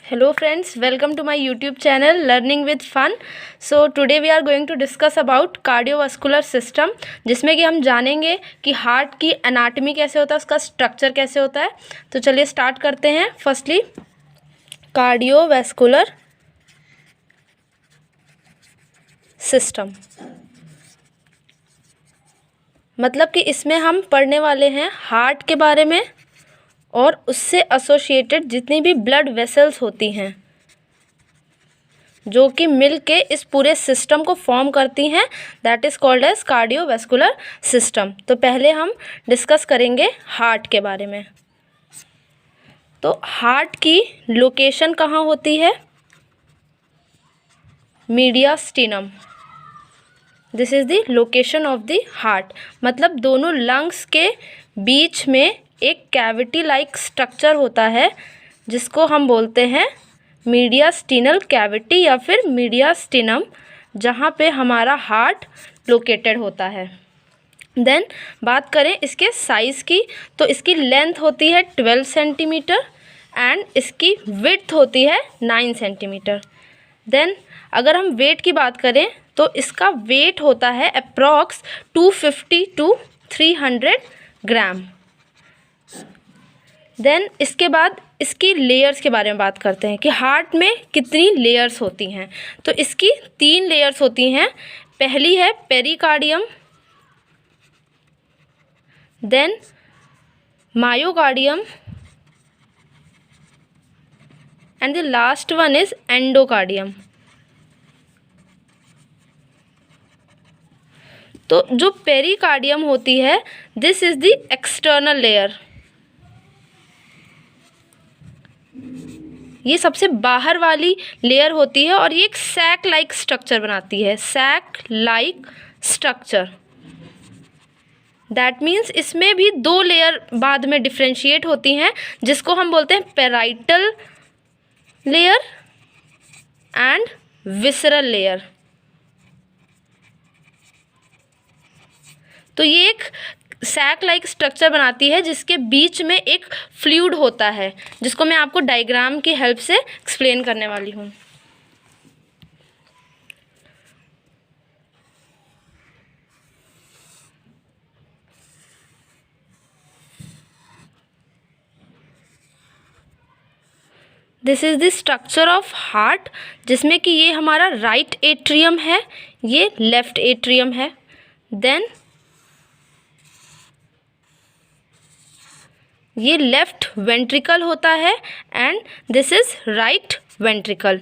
Hello friends, welcome to my YouTube channel Learning with Fun. So today we are going to discuss about cardiovascular system, जिसमें कि हम जानेंगे कि heart की anatomy कैसे होता है, उसका स्ट्रक्चर कैसे होता है। तो चलिए स्टार्ट करते हैं। फर्स्टली कार्डियोवैस्कुलर सिस्टम, मतलब कि इसमें हम पढ़ने वाले हैं हार्ट के बारे में और उससे एसोसिएटेड जितनी भी ब्लड वेसल्स होती हैं जो कि मिल के इस पूरे सिस्टम को फॉर्म करती हैं, that is called as cardiovascular system. तो पहले हम डिस्कस करेंगे हार्ट के बारे में। तो हार्ट की लोकेशन कहाँ होती है? Mediastinum, this is the location of the heart. मतलब दोनों लंग्स के बीच में एक कैविटी लाइक स्ट्रक्चर होता है जिसको हम बोलते हैं मीडियास्टिनल कैविटी या फिर मीडियास्टिनम, जहाँ पे हमारा हार्ट लोकेटेड होता है। देन बात करें इसके साइज़ की, तो इसकी लेंथ होती है 12 सेंटीमीटर एंड इसकी विड्थ होती है 9 सेंटीमीटर। देन अगर हम वेट की बात करें तो इसका वेट होता है अप्रॉक्स 250 to 300 ग्राम। देन इसके बाद इसकी लेयर्स के बारे में बात करते हैं कि हार्ट में कितनी लेयर्स होती हैं। तो इसकी 3 लेयर्स होती हैं। पहली है pericardium, then myocardium and the last one is endocardium. तो जो पेरिकार्डियम होती है, this is the external layer, ये सबसे बाहर वाली लेयर होती है और ये एक सैक लाइक स्ट्रक्चर बनाती है। Sac like structure, that means इसमें भी 2 लेयर बाद में डिफ्रेंशिएट होती हैं जिसको हम बोलते हैं parietal layer and visceral layer. तो ये एक सैक लाइक स्ट्रक्चर बनाती है जिसके बीच में एक फ्लूइड होता है, जिसको मैं आपको डायग्राम की हेल्प से एक्सप्लेन करने वाली हूँ। This is the structure of heart, जिसमें कि ये हमारा राइट एट्रियम है, ये लेफ्ट एट्रियम है। देन ये लेफ्ट वेंट्रिकल होता है and this is right ventricle.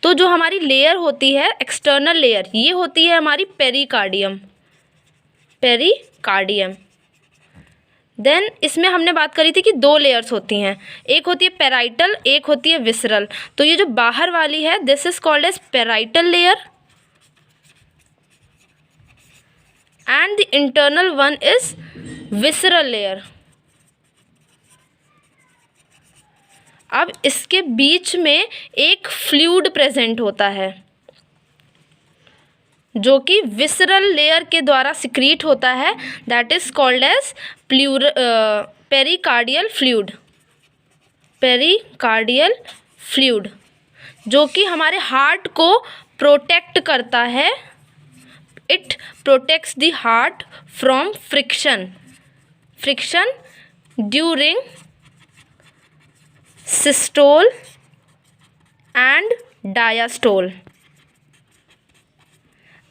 तो जो हमारी लेयर होती है एक्सटर्नल लेयर, ये होती है हमारी पेरिकार्डियम। पेरिकार्डियम। देन इसमें हमने बात करी थी कि 2 लेयर्स होती हैं, एक होती है पेराइटल, एक होती है विसरल। तो ये जो बाहर वाली है, this is called as parietal layer and the internal one is visceral layer. अब इसके बीच में एक फ्लूइड प्रेजेंट होता है जो कि विसरल लेयर के द्वारा सिक्रीट होता है, that is called as pericardial fluid. Pericardial fluid जो कि हमारे हार्ट को प्रोटेक्ट करता है। It protects the heart from friction during systole and diastole.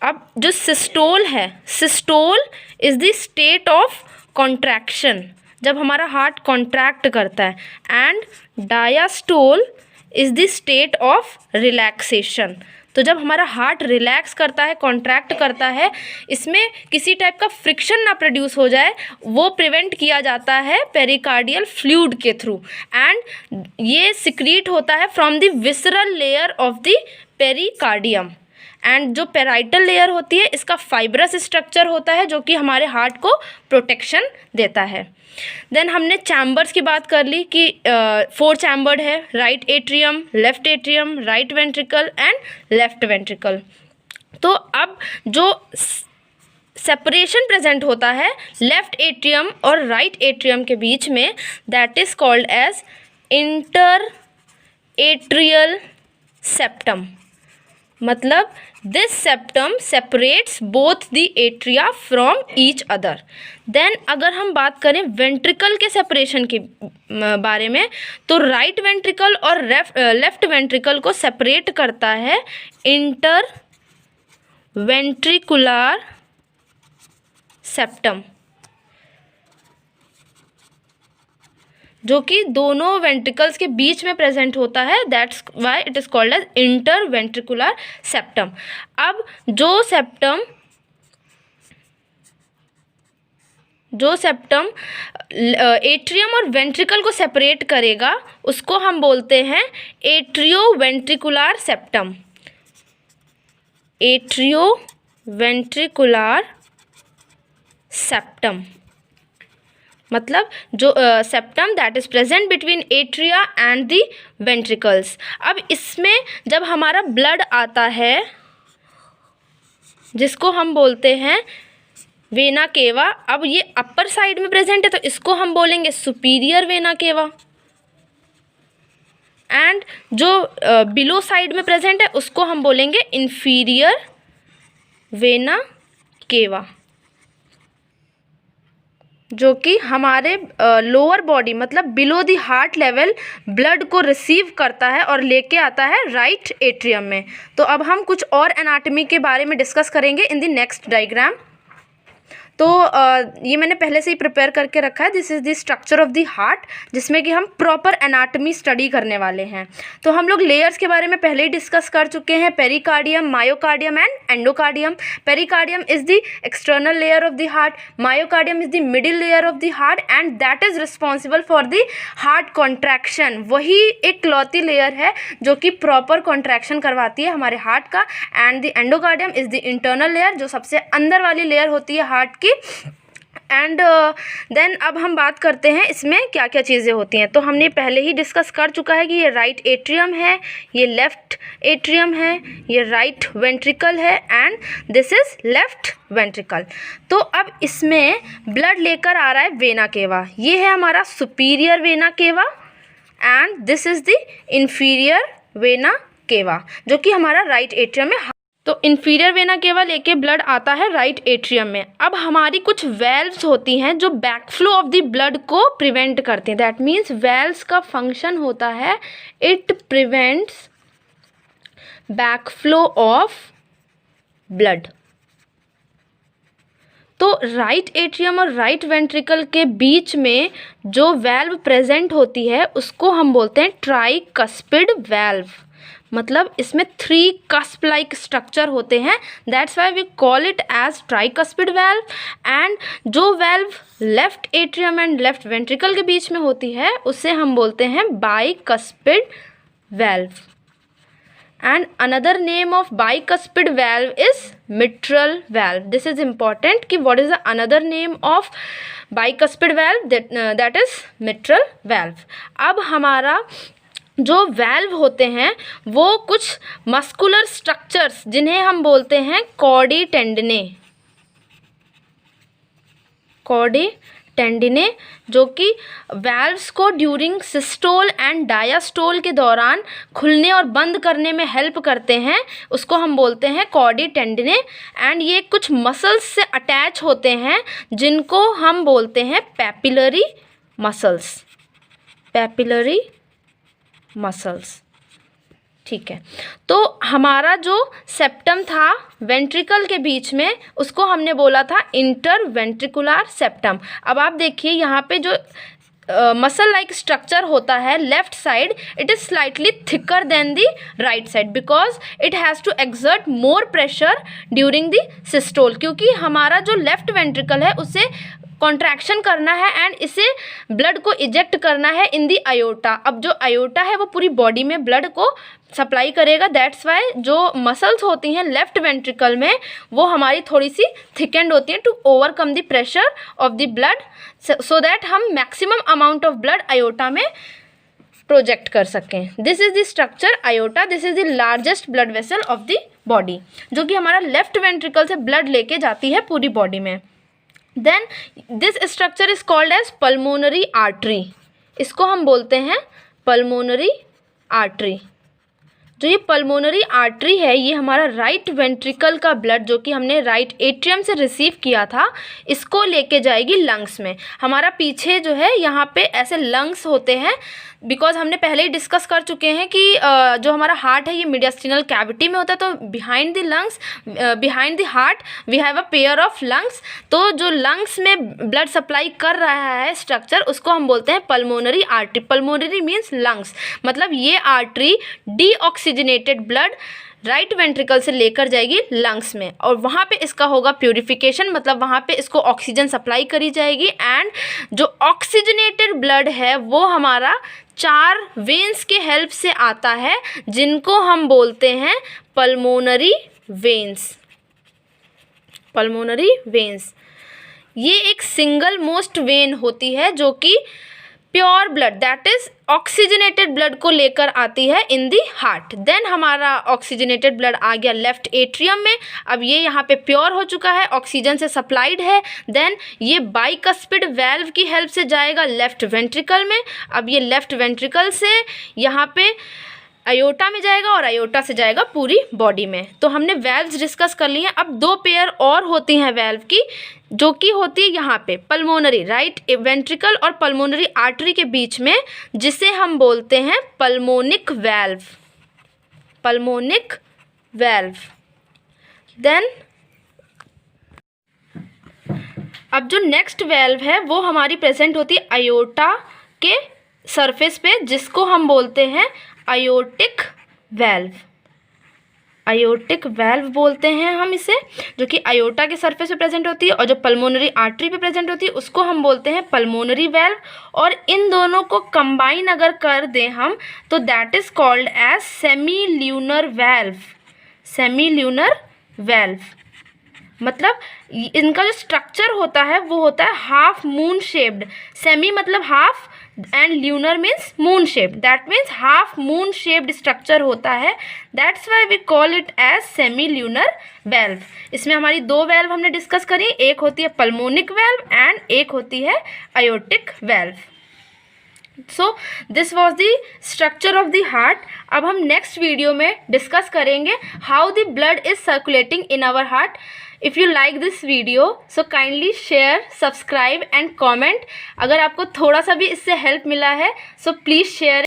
अब जो सिस्टोल है, systole is the state of contraction, जब हमारा हार्ट कॉन्ट्रैक्ट करता है, and diastole is the state of relaxation. तो जब हमारा हार्ट रिलैक्स करता है, कॉन्ट्रैक्ट करता है, इसमें किसी टाइप का फ्रिक्शन ना प्रोड्यूस हो जाए, वो प्रिवेंट किया जाता है पेरिकार्डियल फ्लूइड के थ्रू, एंड ये सिक्रीट होता है from the visceral layer of the pericardium. And जो पेराइटल लेयर होती है, इसका फाइब्रस स्ट्रक्चर होता है जो कि हमारे हार्ट को प्रोटेक्शन देता है। देन हमने चैम्बर्स की बात कर ली कि 4 चैम्बर्ड है, right atrium, left atrium, right ventricle and left ventricle. तो अब जो सेपरेशन प्रेजेंट होता है लेफ्ट एट्रियम और राइट एट्रियम के बीच में, that is called as interatrial septum, मतलब this septum separates both the atria from each other. Then अगर हम बात करें वेंट्रिकल के सेपरेशन के बारे में, तो राइट वेंट्रिकल और लेफ्ट वेंट्रिकल को सेपरेट करता है इंटर वेंट्रिकुलर सेप्टम, जो कि दोनों वेंट्रिकल्स के बीच में प्रेजेंट होता है। That's why it is called as inter ventricular septum. अब जो सेप्टम एट्रियम और वेंट्रिकल को सेपरेट करेगा उसको हम बोलते हैं atrio ventricular septum. Atrio ventricular septum मतलब जो septum that is present between atria and the ventricles. अब इसमें जब हमारा ब्लड आता है जिसको हम बोलते हैं वेना केवा, अब ये अपर साइड में प्रेजेंट है तो इसको हम बोलेंगे सुपीरियर वेना केवा, एंड जो बिलो साइड में प्रेजेंट है उसको हम बोलेंगे इन्फीरियर वेना केवा, जो कि हमारे लोअर बॉडी मतलब below the heart level blood को रिसीव करता है और लेके आता है राइट एट्रियम में। तो अब हम कुछ और एनाटॉमी के बारे में डिस्कस करेंगे इन द नेक्स्ट डायग्राम। तो ये मैंने पहले से ही प्रिपेयर करके रखा है। This is the structure of the heart, जिसमें कि हम प्रॉपर एनाटॉमी स्टडी करने वाले हैं। तो हम लोग लेयर्स के बारे में पहले ही डिस्कस कर चुके हैं, pericardium, myocardium and endocardium. Pericardium is the external layer of the heart, myocardium is the middle layer of the heart and that is responsible for the heart contraction. वही एक क्लॉथी लेयर है जो कि प्रॉपर कॉन्ट्रैक्शन करवाती है हमारे heart का। And the endocardium is the internal layer, जो सबसे अंदर वाली लेयर होती है हार्ट की। एंड देन अब हम बात करते हैं इसमें क्या क्या चीज़ें होती हैं। तो हमने पहले ही डिस्कस कर चुका है कि ये राइट एट्रियम है, ये लेफ्ट एट्रियम है, ये राइट वेंट्रिकल है and this is left ventricle. तो अब इसमें ब्लड लेकर आ रहा है वेना केवा, ये है हमारा superior vena cava and this is the inferior vena cava, जो कि हमारा राइट एट्रियम में। तो इन्फीरियर वेना केवा लेके ब्लड आता है राइट एट्रियम में। अब हमारी कुछ वेल्व्स होती हैं जो बैकफ्लो ऑफ द ब्लड को प्रिवेंट करती हैं। दैट मीन्स वेल्व्स का फंक्शन होता है it prevents backflow of blood. तो राइट एट्रियम और राइट वेंट्रिकल के बीच में जो वेल्व प्रेजेंट होती है उसको हम बोलते हैं ट्राइकस्पिड वेल्व, मतलब इसमें 3 कस्प लाइक स्ट्रक्चर होते हैं। That's why we call it as tricuspid valve. And जो valve left atrium and left ventricle के बीच में होती है उसे हम बोलते हैं bicuspid valve. And another name of bicuspid valve is mitral valve. This is important कि what is the another name of bicuspid valve, that is mitral valve. अब हमारा जो वेल्व होते हैं वो कुछ मस्कुलर स्ट्रक्चर्स जिन्हें हम बोलते हैं कॉर्डी टेंडिने, जो कि वेल्व्स को ड्यूरिंग सिस्टोल एंड डायास्टोल के दौरान खुलने और बंद करने में हेल्प करते हैं, उसको हम बोलते हैं कॉर्डी टेंडिने। एंड ये कुछ मसल्स से अटैच होते हैं जिनको हम बोलते हैं पैपिलरी मसल्स। ठीक है, तो हमारा जो सेप्टम था वेंट्रिकल के बीच में उसको हमने बोला था इंटर वेंट्रिकुलर सेप्टम। अब आप देखिए यहाँ पे जो मसल लाइक स्ट्रक्चर होता है left side, it is slightly thicker than the right side because it has to exert more pressure during the systole, क्योंकि हमारा जो लेफ्ट वेंट्रिकल है उसे कॉन्ट्रैक्शन करना है एंड इसे ब्लड को इजेक्ट करना है इन दी आयोटा। अब जो आयोटा है वो पूरी बॉडी में ब्लड को सप्लाई करेगा। दैट्स वाई जो मसल्स होती हैं लेफ्ट वेंट्रिकल में वो हमारी थोड़ी सी थिकेंड होती हैं to overcome the pressure of the blood, so that हम maximum amount of blood aorta में प्रोजेक्ट कर सकें। This is the structure aorta, this is the largest blood vessel of the body, जो कि हमारा लेफ्ट वेंट्रिकल से blood लेके जाती है पूरी बॉडी में। Then this structure is called as pulmonary artery, इसको हम बोलते हैं पल्मोनरी आर्टरी। जो ये पल्मोनरी आर्टरी है ये हमारा राइट वेंट्रिकल का ब्लड जो कि हमने राइट एट्रियम से रिसीव किया था इसको लेके जाएगी लंग्स में। हमारा पीछे जो है यहाँ पे ऐसे लंग्स होते हैं, बिकॉज हमने पहले ही डिस्कस कर चुके हैं कि जो हमारा हार्ट है ये मीडियस्टिनल कैविटी में होता है, तो behind the lungs, behind the heart we have a pair of lungs. तो जो लंग्स में ब्लड सप्लाई कर रहा है स्ट्रक्चर उसको हम बोलते हैं pulmonary artery. Pulmonary means lungs, मतलब ये artery deoxygenated blood right ventricle से लेकर जाएगी लंग्स में और वहाँ पे इसका होगा प्यूरिफिकेशन, मतलब वहाँ पे इसको ऑक्सीजन सप्लाई करी जाएगी। एंड जो ऑक्सीजनेटेड ब्लड है वो हमारा 4 वेन्स के हेल्प से आता है जिनको हम बोलते हैं पल्मोनरी वेन्स। पल्मोनरी वेन्स ये एक सिंगल मोस्ट वेन होती है जो कि pure blood that is oxygenated blood को लेकर आती है इन दी हार्ट। देन हमारा ऑक्सीजनेटेड ब्लड आ गया लेफ्ट एट्रियम में, अब ये यहाँ पे प्योर हो चुका है, ऑक्सीजन से सप्लाइड है। देन ये बाइकस्पिड वेल्व की हेल्प से जाएगा लेफ्ट वेंट्रिकल में। अब ये लेफ्ट वेंट्रिकल से यहाँ पे अयोटा में जाएगा और अयोटा से जाएगा पूरी बॉडी में। तो हमने वेल्व्स डिस्कस कर ली हैं। अब 2 पेयर और होती हैं वेल्व की जो कि होती है यहाँ पे पल्मोनरी राइट वेंट्रिकल और पल्मोनरी आर्टरी के बीच में, जिसे हम बोलते हैं pulmonic valve. Pulmonic valve. Then अब जो नेक्स्ट वेल्व है वो हमारी प्रेजेंट होती है अयोटा के सरफेस पे, जिसको हम बोलते हैं अयोटिक वेल्व। अयोटिक वेल्व बोलते हैं हम इसे, जो कि अयोटा के सरफेस पे प्रेजेंट होती है और जो पल्मोनरी आर्टरी पे प्रेजेंट होती है उसको हम बोलते हैं पल्मोनरी वेल्व। और इन दोनों को कंबाइन अगर कर दें हम तो that is called as semi lunar valve. Semi lunar valve मतलब इनका जो स्ट्रक्चर होता है वो होता है हाफ मून शेप्ड। सेमी मतलब half and lunar means moon shape, that means half moon shaped structure होता है। That's why we call it as semi lunar valve. इसमें हमारी 2 वेल्व हमने डिस्कस करी, एक होती है पल्मोनिक वेल्व एंड एक होती है aortic valve. So this was the structure of the heart. अब हम नेक्स्ट वीडियो में डिस्कस करेंगे how the blood is circulating in our heart. If you like this video, so kindly share, subscribe and comment। अगर आपको थोड़ा सा भी इससे हेल्प मिला है so please share।